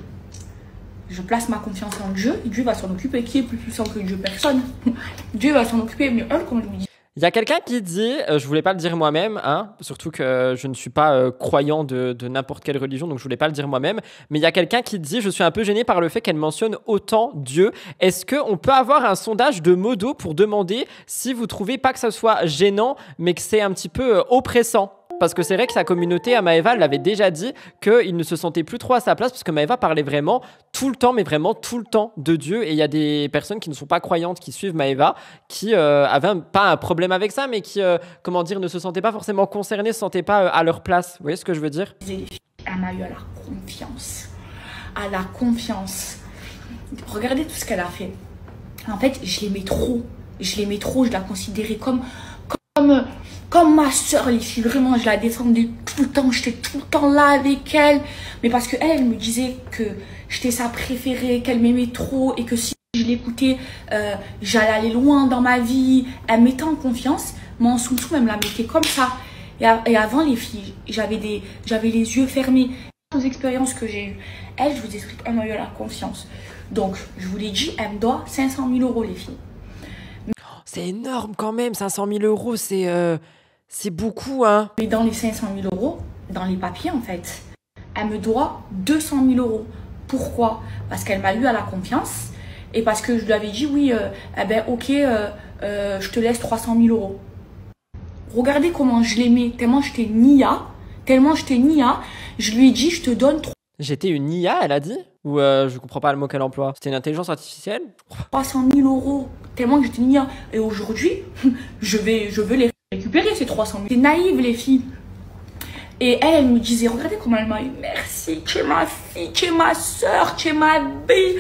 Je place ma confiance en Dieu et Dieu va s'en occuper. Qui est plus puissant que Dieu? Personne. Dieu va s'en occuper, mais comme je vous dis. Il y a quelqu'un qui dit, je voulais pas le dire moi-même, hein, surtout que je ne suis pas croyant de n'importe quelle religion, donc je voulais pas le dire moi-même, mais il y a quelqu'un qui dit, je suis un peu gêné par le fait qu'elle mentionne autant Dieu. Est-ce qu'on peut avoir un sondage de modo pour demander si vous trouvez pas que ça soit gênant, mais que c'est un petit peu oppressant? Parce que c'est vrai que sa communauté, à Maeva, elle avait déjà dit qu'il ne se sentait plus trop à sa place parce que Maeva parlait vraiment tout le temps, mais vraiment tout le temps de Dieu. Et il y a des personnes qui ne sont pas croyantes, qui suivent Maeva, qui avaient pas un problème avec ça, mais qui, comment dire, ne se sentaient pas forcément concernées, ne se sentaient pas à leur place. Vous voyez ce que je veux dire? Elle m'a eu à la confiance. À la confiance. Regardez tout ce qu'elle a fait. En fait, je l'aimais trop. Je la considérais comme ma soeur, les filles. Vraiment, je la défendais tout le temps. J'étais tout le temps là avec elle. Mais parce qu'elle me disait que j'étais sa préférée, qu'elle m'aimait trop et que si je l'écoutais, j'allais aller loin dans ma vie. Elle me mettait en confiance. Mais en sous-dessous, elle me la mettait comme ça. Et avant, les filles, j'avais les yeux fermés. Les expériences que j'ai eues. Elle, je vous explique, elle m'a eu la confiance. Donc, je vous l'ai dit, elle me doit 500 000 euros, les filles. C'est énorme quand même, 500 000 euros, c'est beaucoup, hein. Mais dans les 500 000 euros, dans les papiers, en fait, elle me doit 200 000 euros. Pourquoi? Parce qu'elle m'a eu à la confiance et parce que je lui avais dit, oui, eh ben, ok, je te laisse 300 000 euros. Regardez comment je l'aimais, tellement j'étais nia, je lui ai dit, je te donne J'étais une IA, elle a dit? Ou je comprends pas le mot qu'elle emploie. C'était une intelligence artificielle? 300 000 euros, tellement que j'étais nia. Et aujourd'hui, je veux les récupérer, ces 300 000. C'est naïve, les filles. Et elle me disait, regardez comment elle m'a eu. Merci, tu es ma fille, tu es ma soeur, tu es ma belle.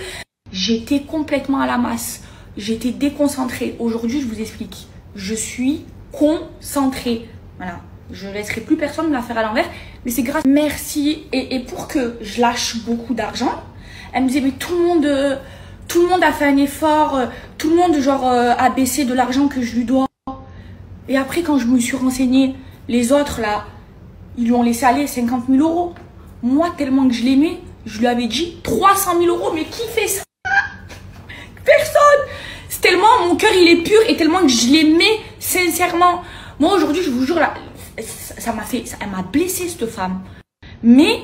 J'étais complètement à la masse. J'étais déconcentrée. Aujourd'hui, je vous explique. Je suis concentrée. Voilà. Je ne laisserai plus personne me la faire à l'envers. Mais c'est grâce. Merci. Et pour que je lâche beaucoup d'argent, elle me disait, mais tout le monde a fait un effort. Tout le monde, genre, a baissé de l'argent que je lui dois. Et après, quand je me suis renseignée, les autres, là, ils lui ont laissé aller 50 000 euros. Moi, tellement que je l'aimais, je lui avais dit 300 000 euros. Mais qui fait ça? Personne. C'est tellement, mon cœur, il est pur et tellement que je l'aimais sincèrement. Moi, aujourd'hui, je vous jure, là, elle m'a blessée, cette femme. Mais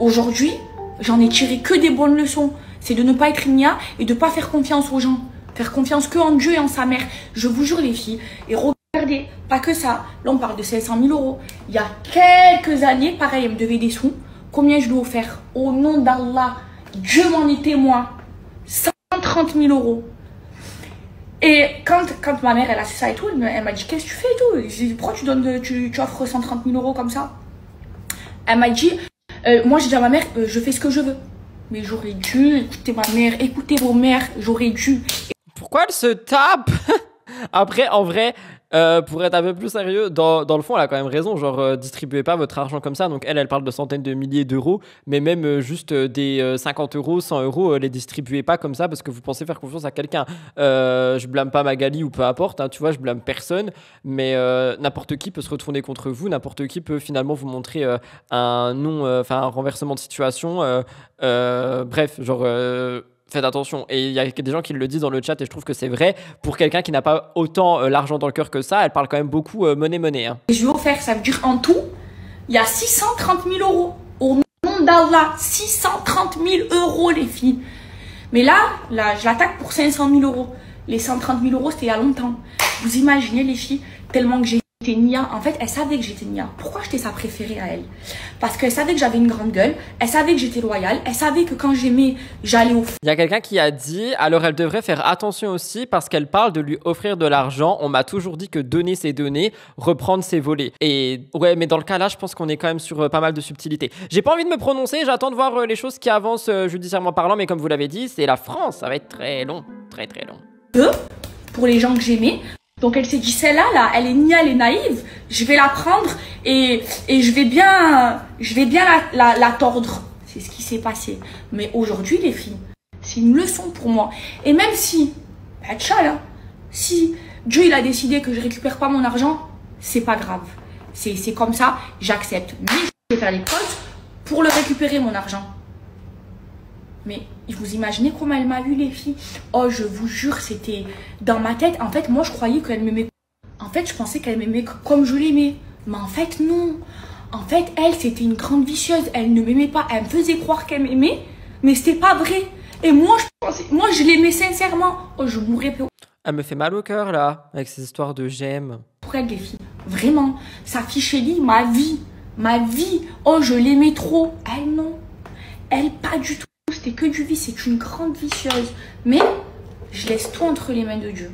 aujourd'hui, j'en ai tiré que des bonnes leçons. C'est de ne pas être igna et de ne pas faire confiance aux gens. Faire confiance que en Dieu et en sa mère. Je vous jure, les filles. Et regardez, pas que ça. Là, on parle de 500 000 euros. Il y a quelques années, pareil, elle me devait des sous. Combien je lui ai offert? Au nom d'Allah, Dieu m'en est témoin. 130 000 euros. Et quand ma mère, elle a su ça et tout, elle m'a dit, qu'est-ce que tu fais et tout? J'ai dit, pourquoi tu offres 130 000 euros comme ça? Elle m'a dit, moi j'ai dit à ma mère, je fais ce que je veux. Mais j'aurais dû écouter ma mère, écouter vos mères, j'aurais dû. Pourquoi elle se tape? Après, en vrai, pour être un peu plus sérieux, dans le fond, elle a quand même raison. Genre, distribuez pas votre argent comme ça. Donc, elle parle de centaines de milliers d'euros. Mais même juste des 50 euros, 100 euros, les distribuez pas comme ça parce que vous pensez faire confiance à quelqu'un. Je blâme pas Magali ou peu importe. Hein, tu vois, je blâme personne. Mais n'importe qui peut se retourner contre vous. N'importe qui peut finalement vous montrer un renversement de situation. Bref, genre... faites attention. Et il y a des gens qui le disent dans le chat et je trouve que c'est vrai. Pour quelqu'un qui n'a pas autant l'argent dans le cœur que ça, elle parle quand même beaucoup monnaie. Hein. Je lui ai offert, ça veut dire en tout, il y a 630 000 euros. Au nom d'Allah, 630 000 euros, les filles. Mais là, je l'attaque pour 500 000 euros. Les 130 000 euros, c'était il y a longtemps. Vous imaginez, les filles, tellement que j'étais nia. En fait, elle savait que j'étais nia. Pourquoi j'étais sa préférée à elle? Parce qu'elle savait que j'avais une grande gueule. Elle savait que j'étais loyale. Elle savait que quand j'aimais, j'allais au fond. Il y a quelqu'un qui a dit, alors elle devrait faire attention aussi parce qu'elle parle de lui offrir de l'argent. On m'a toujours dit que donner c'est donner, reprendre c'est voler. Et ouais, mais dans le cas là, je pense qu'on est quand même sur pas mal de subtilités. J'ai pas envie de me prononcer, j'attends de voir les choses qui avancent judiciairement parlant, mais comme vous l'avez dit, c'est la France, ça va être très long, très long. Pour les gens que j'aimais. Donc elle s'est dit, celle-là, là, elle est nia, elle est naïve, je vais la prendre et je vais bien la tordre. C'est ce qui s'est passé. Mais aujourd'hui, les filles, c'est une leçon pour moi. Et même si, tchala, si Dieu il a décidé que je récupère pas mon argent, c'est pas grave. C'est comme ça, j'accepte. Mais je vais faire les choses pour le récupérer, mon argent. Mais vous imaginez comment elle m'a vu, les filles? Oh, je vous jure, c'était dans ma tête. En fait, moi, je croyais qu'elle m'aimait. En fait, je pensais qu'elle m'aimait comme je l'aimais. Mais en fait, non. En fait, elle, c'était une grande vicieuse. Elle ne m'aimait pas. Elle me faisait croire qu'elle m'aimait. Mais c'était pas vrai. Et moi, je l'aimais sincèrement. Oh, je mourrais. Elle me fait mal au cœur, là, avec ces histoires de j'aime. Pour elle, les filles. Vraiment. Sa fille Chélie, ma vie. Ma vie. Oh, je l'aimais trop. Elle, non. Elle, pas du tout. C'était que du vice, c'est une grande vicieuse. Mais je laisse tout entre les mains de Dieu.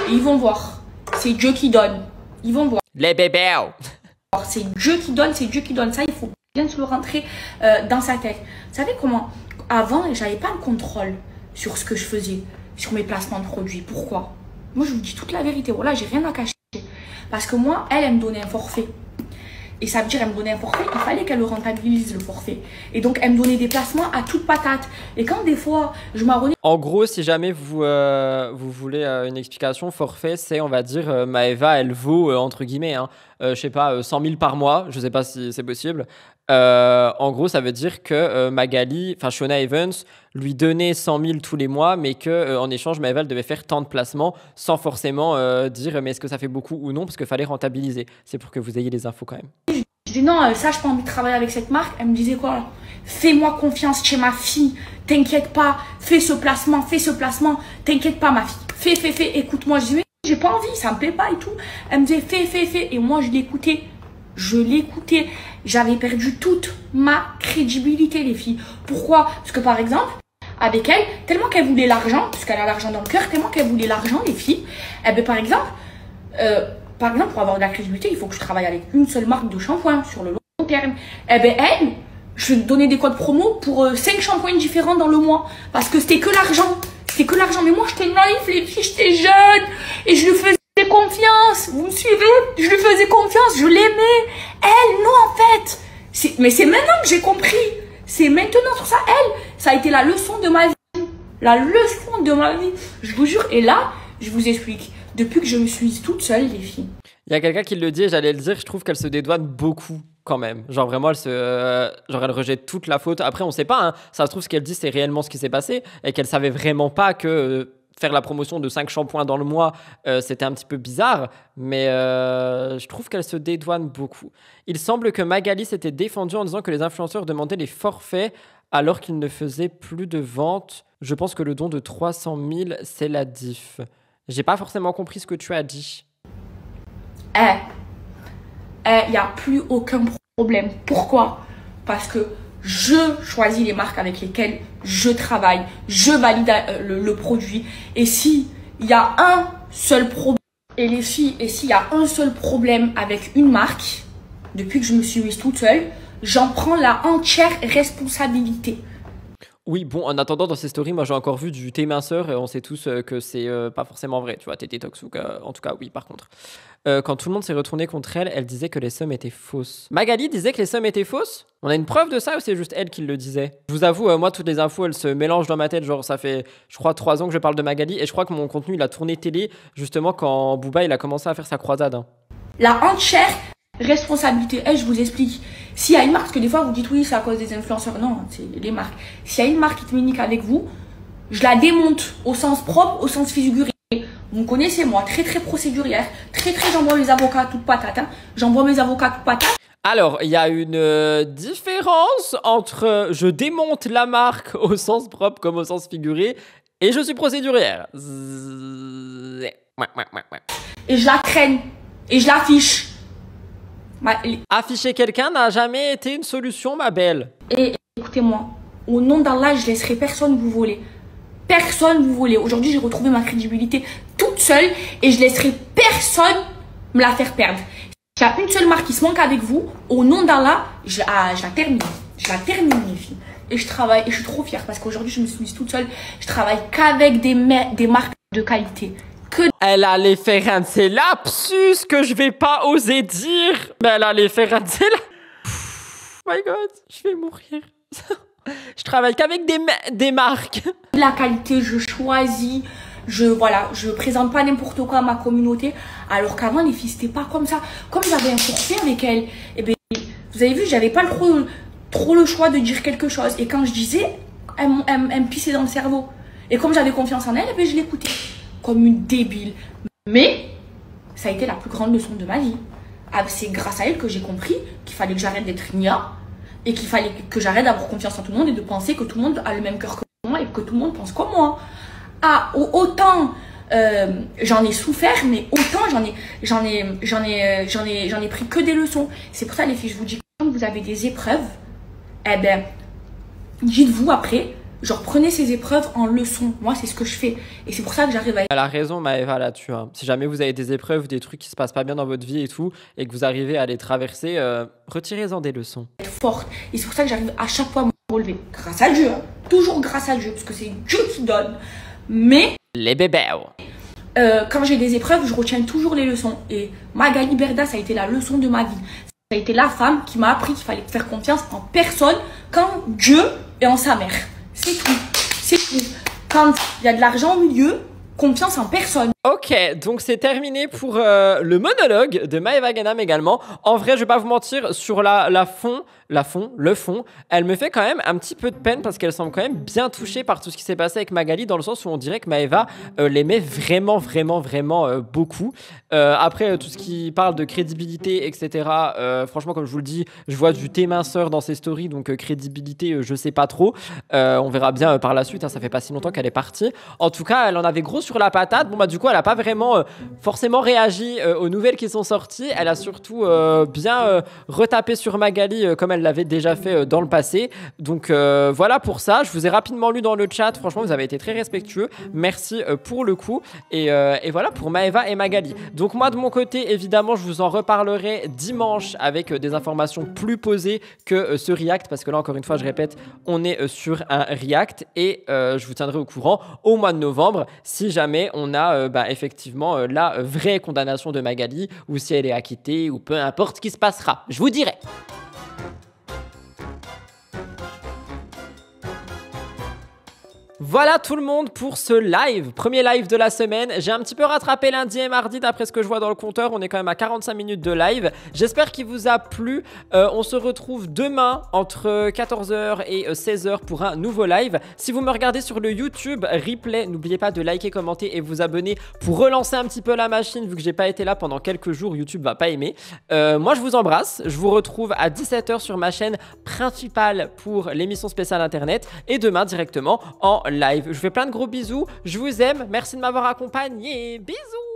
Et ils vont voir. C'est Dieu qui donne. Ils vont voir. Les bébés. C'est Dieu qui donne, c'est Dieu qui donne. Ça, il faut bien se le rentrer dans sa tête. Vous savez comment? Avant, j'avais pas le contrôle sur ce que je faisais, sur mes placements de produits. Pourquoi? Moi, je vous dis toute la vérité. Voilà, j'ai rien à cacher. Parce que moi, elle me donnait un forfait. Et ça veut dire, elle me donnait un forfait, il fallait qu'elle le rentabilise, le forfait. Et donc, elle me donnait des placements à toute patate. Et quand des fois, je m'arronnais... En gros, si jamais vous voulez une explication, forfait, c'est, on va dire, Maëva, elle vaut, entre guillemets, hein, je sais pas, 100 000 par mois, je sais pas si c'est possible. En gros, ça veut dire que Magali, enfin Shona Evans, lui donnait 100 000 tous les mois, mais qu'en échange, Maëva, elle devait faire tant de placements sans forcément dire mais est-ce que ça fait beaucoup ou non, parce qu'il fallait rentabiliser. C'est pour que vous ayez les infos quand même. Je dis non, ça, j'ai pas envie de travailler avec cette marque. Elle me disait quoi là? Fais-moi confiance chez ma fille, t'inquiète pas, fais ce placement, t'inquiète pas ma fille, fais, écoute-moi. Je dis mais j'ai pas envie, ça me plaît pas et tout. Elle me disait fais, et moi je l'écoutais. J'avais perdu toute ma crédibilité, les filles. Pourquoi? Parce que par exemple, avec elle, tellement qu'elle voulait l'argent, puisqu'elle a l'argent dans le cœur, tellement qu'elle voulait l'argent, les filles, eh ben, par exemple, pour avoir de la crédibilité, il faut que je travaille avec une seule marque de shampoing sur le long terme. Eh ben, elle, je donnais des codes promo pour 5 shampoings différents dans le mois. Parce que c'était que l'argent. Mais moi, j'étais naïf, les filles, j'étais jeune. Et je lui faisais confiance. Vous me suivez? Je lui faisais confiance, je l'aimais. Elle, non, en fait. Mais c'est maintenant que j'ai compris. C'est maintenant sur ça. Elle, ça a été la leçon de ma vie. La leçon de ma vie. Je vous jure. Et là, je vous explique. Depuis que je me suis toute seule, les filles. Il y a quelqu'un qui le dit, et j'allais le dire, je trouve qu'elle se dédouane beaucoup quand même. Genre vraiment, elle rejette toute la faute. Après, on sait pas, hein. Ça se trouve, ce qu'elle dit, c'est réellement ce qui s'est passé et qu'elle savait vraiment pas que faire la promotion de 5 shampoings dans le mois, c'était un petit peu bizarre. Mais je trouve qu'elle se dédouane beaucoup. Il semble que Magali s'était défendue en disant que les influenceurs demandaient les forfaits alors qu'ils ne faisaient plus de ventes. Je pense que le don de 300 000, c'est la diff. J'ai pas forcément compris ce que tu as dit. Il n'y a plus aucun problème. Pourquoi? Parce que je choisis les marques avec lesquelles je travaille. Je valide le produit. Et s'il y a un seul problème, et les filles, et s'il y a un seul problème avec une marque, depuis que je me suis mise toute seule, j'en prends la entière responsabilité. Oui, bon, en attendant, dans ces stories, moi j'ai encore vu du thé minceur et on sait tous que c'est pas forcément vrai, tu vois, thé détox ou en tout cas, oui, par contre. Quand tout le monde s'est retourné contre elle, elle disait que les sommes étaient fausses. Magali disait que les sommes étaient fausses? On a une preuve de ça ou c'est juste elle qui le disait? Je vous avoue, moi, toutes les infos, elles se mélangent dans ma tête. Genre, ça fait, je crois, 3 ans que je parle de Magali et je crois que mon contenu, il a tourné télé justement quand Booba, il a commencé à faire sa croisade. Hein. La entière responsabilité. Je vous explique. S'il y a une marque, parce que des fois vous dites oui, c'est à cause des influenceurs. Non, c'est les marques. S'il y a une marque qui communique avec vous, je la démonte au sens propre, au sens figuré. Vous me connaissez, moi, très procédurière. J'envoie mes avocats à toute patate. Hein. J'envoie mes avocats à toute patate. Alors, il y a une différence entre je démonte la marque au sens propre comme au sens figuré et je suis procédurière. Et je la traîne. Et je l'affiche. Afficher quelqu'un n'a jamais été une solution, ma belle. Et écoutez-moi, au nom d'Allah, je laisserai personne vous voler. Personne vous voler. Aujourd'hui, j'ai retrouvé ma crédibilité toute seule et je laisserai personne me la faire perdre. S'il y a une seule marque qui se manque avec vous, au nom d'Allah, je la termine. Je la termine, les filles. Et je travaille, et je suis trop fière parce qu'aujourd'hui, je me suis mise toute seule. Je travaille qu'avec des marques de qualité. Elle allait faire un de ces lapsus que je vais pas oser dire. Mais elle allait faire un de ces lapsus. Oh my god, je vais mourir. Je travaille qu'avec des marques. La qualité, je choisis. Je présente pas n'importe quoi à ma communauté. Alors qu'avant, les filles, c'était pas comme ça. Comme j'avais un forfait avec elle, et ben, vous avez vu, j'avais pas trop le choix de dire quelque chose. Et quand je disais, elle me pissait dans le cerveau. Et comme j'avais confiance en elle, et ben, je l'écoutais. Comme une débile. Mais ça a été la plus grande leçon de ma vie. C'est grâce à elle que j'ai compris qu'il fallait que j'arrête d'être nia et qu'il fallait que j'arrête d'avoir confiance en tout le monde et de penser que tout le monde a le même cœur que moi et que tout le monde pense comme moi. Autant j'en ai souffert, mais autant j'en ai pris que des leçons. C'est pour ça, les filles, je vous dis, quand vous avez des épreuves, eh ben, dites-vous après, genre, prenez ces épreuves en leçon. Moi, c'est ce que je fais. Et c'est pour ça que j'arrive à... Elle a raison, Maëva, là-dessus. Hein. Si jamais vous avez des épreuves, des trucs qui se passent pas bien dans votre vie et tout, et que vous arrivez à les traverser, retirez-en des leçons. Être forte. Et c'est pour ça que j'arrive à chaque fois à me relever. Grâce à Dieu. Hein. Toujours grâce à Dieu. Parce que c'est Dieu qui donne. Mais... Les bébés. Quand j'ai des épreuves, je retiens toujours les leçons. Et Magali Berda, ça a été la leçon de ma vie. Ça a été la femme qui m'a appris qu'il fallait faire confiance en personne qu'en Dieu et en sa mère. C'est tout. C'est tout. Quand il y a de l'argent au milieu, confiance en personne. Ok, donc c'est terminé pour le monologue de Maeva Ganam également. En vrai, je vais pas vous mentir, sur le fond, elle me fait quand même un petit peu de peine parce qu'elle semble quand même bien touchée par tout ce qui s'est passé avec Magali, dans le sens où on dirait que Maeva l'aimait vraiment beaucoup. Après, tout ce qui parle de crédibilité, etc., franchement, comme je vous le dis, je vois du thé minceur dans ses stories, donc crédibilité, je sais pas trop. On verra bien par la suite, hein, ça fait pas si longtemps qu'elle est partie. En tout cas, elle en avait gros sur la patate. Bon, bah, du coup, elle a pas vraiment forcément réagi aux nouvelles qui sont sorties. Elle a surtout bien retapé sur Magali comme elle l'avait déjà fait dans le passé. Donc voilà pour ça. Je vous ai rapidement lu dans le chat. Franchement, vous avez été très respectueux. Merci pour le coup. Et voilà pour Maeva et Magali. Donc moi, de mon côté, évidemment, je vous en reparlerai dimanche avec des informations plus posées que ce react. Parce que là, encore une fois, je répète, on est sur un react. Et je vous tiendrai au courant au mois de novembre si jamais on a effectivement la vraie condamnation de Magali, ou si elle est acquittée, ou peu importe ce qui se passera. Je vous dirai. Voilà tout le monde pour ce live, premier live de la semaine. J'ai un petit peu rattrapé lundi et mardi d'après ce que je vois dans le compteur. On est quand même à 45 minutes de live. J'espère qu'il vous a plu. On se retrouve demain entre 14h et 16h pour un nouveau live. Si vous me regardez sur le YouTube replay, n'oubliez pas de liker, commenter et vous abonner pour relancer un petit peu la machine. Vu que j'ai pas été là pendant quelques jours, YouTube va pas aimer. Moi je vous embrasse. Je vous retrouve à 17h sur ma chaîne principale pour l'émission spéciale internet. Et demain directement en live. Je vous fais plein de gros bisous, je vous aime, merci de m'avoir accompagné, bisous.